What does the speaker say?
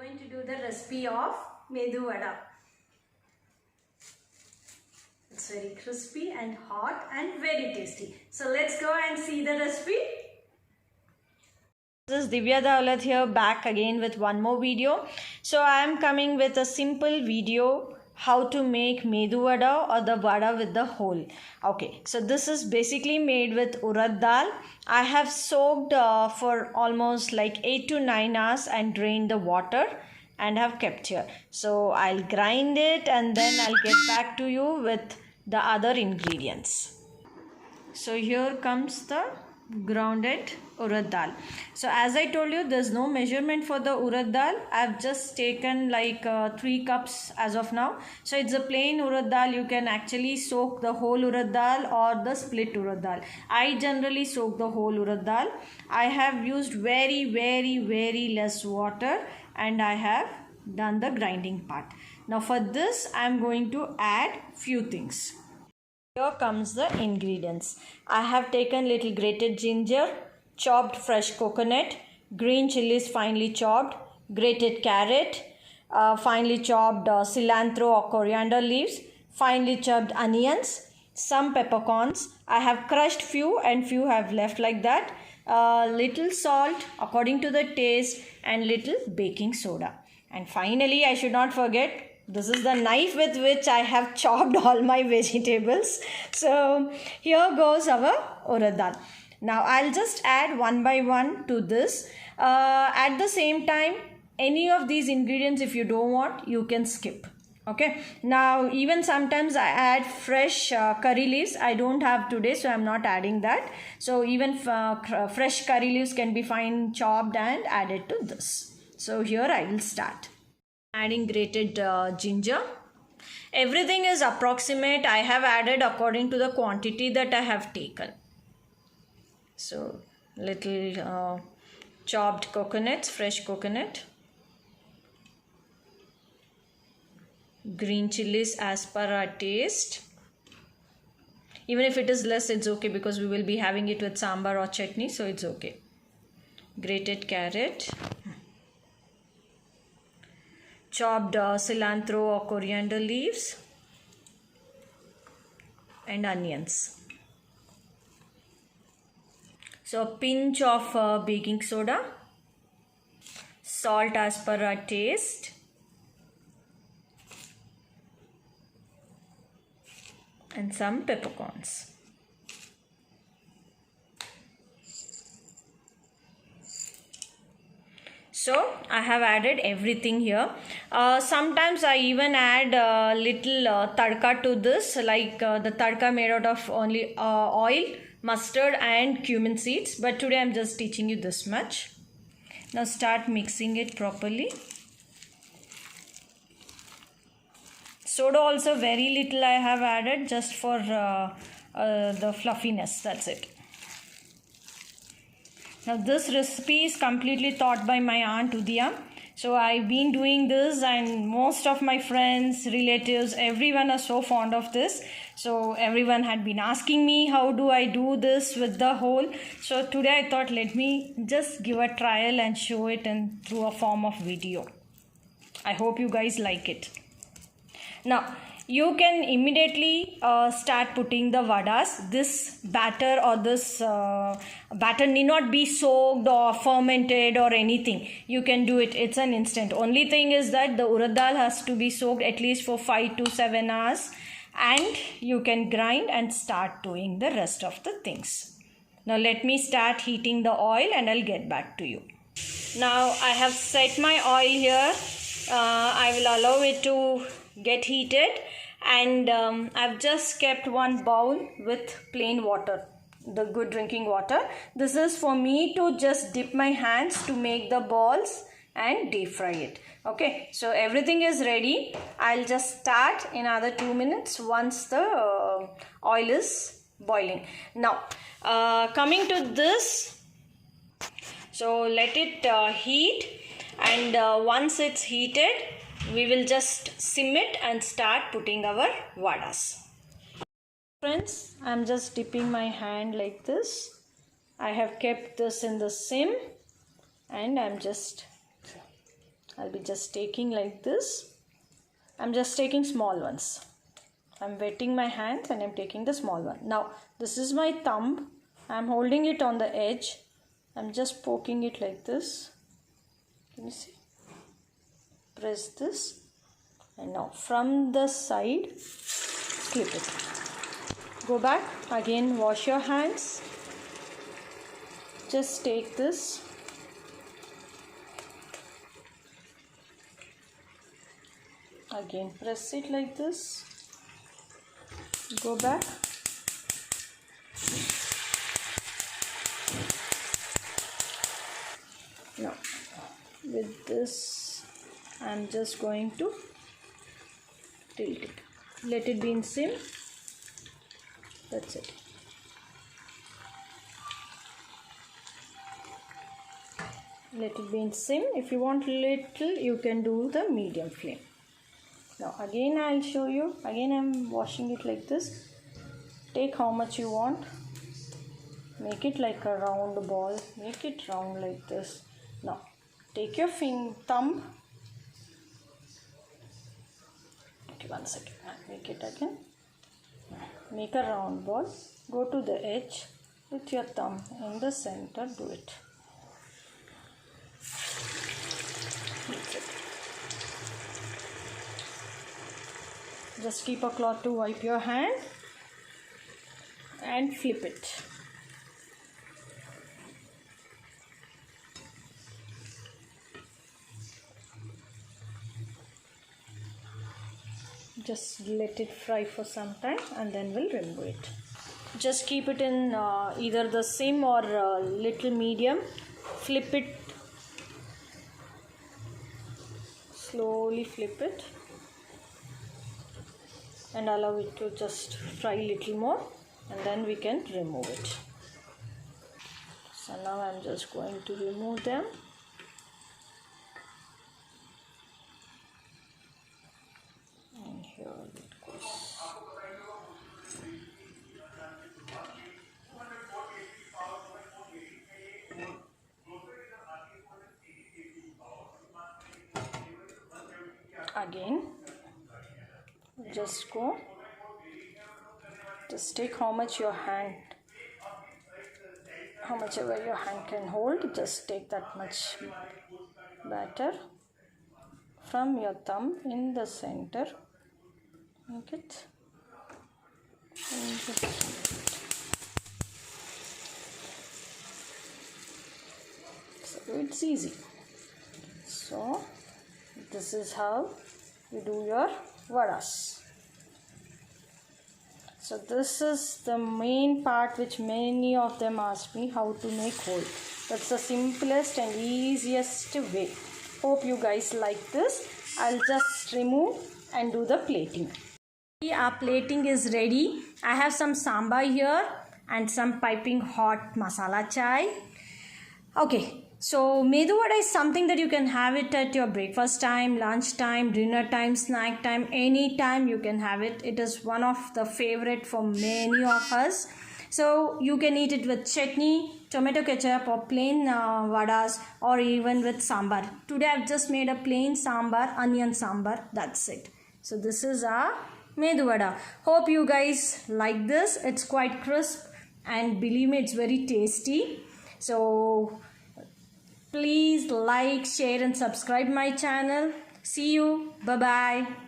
going to do the recipe of Medu Vada. It's very crispy and hot and very tasty. So let's go and see the recipe. This is Divya Daulat here, back again with one more video. So I am coming with a simple video how to make Medu Vada or the vada with the hole. Okay, so this is basically made with urad dal. I have soaked for almost like 8 to 9 hours and drained the water and have kept here. So I'll grind it and then I'll get back to you with the other ingredients. So here comes the grounded urad dal. So as I told you, there's no measurement for the urad dal. I've just taken like 3 cups as of now. So it's a plain urad dal. You can actually soak the whole urad dal or the split urad dal. I generally soak the whole urad dal. I have used very less water and I have done the grinding part. Now for this I am going to add few things. Here comes the ingredients. I have taken little grated ginger, chopped fresh coconut, green chilies finely chopped, grated carrot, finely chopped cilantro or coriander leaves, finely chopped onions, some peppercorns. I have crushed few and few have left like that. Little salt according to the taste and little baking soda. And finally, I should not forget, this is the knife with which I have chopped all my vegetables. So here goes our urad dal. Now I'll just add one by one to this. At the same time, any of these ingredients, if you don't want, you can skip. Okay. Now even sometimes I add fresh curry leaves. I don't have today, so I'm not adding that. So even fresh curry leaves can be fine chopped and added to this. So here I will start. Adding grated ginger. Everything is approximate. I have added according to the quantity that I have taken. So little chopped coconuts, fresh coconut, green chilies as per our taste. Even if it is less, it's okay because we will be having it with sambar or chutney, so it's okay. Grated carrot, chopped cilantro or coriander leaves, and onions. So a pinch of baking soda, salt as per our taste, and some peppercorns. So I have added everything here. Sometimes I even add little tadka to this, like the tadka made out of only oil, mustard and cumin seeds. But today I am just teaching you this much. Now start mixing it properly. Soda also very little I have added, just for the fluffiness, that's it. Now this recipe is completely taught by my aunt Udiya. So I've been doing this and most of my friends, relatives, everyone are so fond of this. So everyone had been asking me how do I do this with the whole. So today I thought let me just give a trial and show it in through a form of video. I hope you guys like it. Now you can immediately start putting the vadas. This batter or this batter need not be soaked or fermented or anything. You can do it. It's an instant. Only thing is that the urad dal has to be soaked at least for 5 to 7 hours. And you can grind and start doing the rest of the things. Now let me start heating the oil and I'll get back to you. Now I have set my oil here. I will allow it to get heated, and I've just kept one bowl with plain water, the good drinking water. This is for me to just dip my hands to make the balls and deep fry it. Okay, so everything is ready. I'll just start in another 2 minutes once the oil is boiling. Now coming to this, so let it heat, and once it's heated, we will just sim it and start putting our vadas. Friends, I'm just dipping my hand like this. I have kept this in the sim and I'm just I'll be just taking like this. I'm just taking small ones. I'm wetting my hand and I'm taking the small one. Now this is my thumb. I'm holding it on the edge. I'm just poking it like this. Can you see? Press this. And now from the side, clip it. Go back. Again, wash your hands. Just take this. Again, press it like this. Go back. Now, with this, I'm just going to tilt it. Let it be in sim. That's it. Let it be in sim. If you want little, you can do the medium flame. Now again I'll show you. Again I'm washing it like this. Take how much you want. Make it like a round ball. Make it round like this. Now take your thumb. Okay, 1 second. Make it again. Make a round ball. Go to the edge with your thumb in the center. Do it. That's it. Just keep a cloth to wipe your hand and flip it. Just let it fry for some time and then we'll remove it. Just keep it in either the sim or little medium. Flip it. Slowly flip it. And allow it to just fry a little more and then we can remove it. So now I'm just going to remove them. And here it goes. Again. Just go, just take how much your hand, how much ever your hand can hold, just take that much batter from your thumb in the center, make it, and just so it's easy. So this is how you do your vadas. So this is the main part which many of them ask me, how to make hole. That's the simplest and easiest way. Hope you guys like this. I'll just remove and do the plating. Our plating is ready. I have some sambar here and some piping hot masala chai. Okay. So Medu Vada is something that you can have it at your breakfast time, lunch time, dinner time, snack time, any time you can have it. It is one of the favorite for many of us. So you can eat it with chutney, tomato ketchup or plain vadas or even with sambar. Today I've just made a plain sambar, onion sambar. That's it. So this is our Medu Vada. Hope you guys like this. It's quite crisp and believe me, it's very tasty. So please like, share and subscribe my channel. See you. Bye-bye.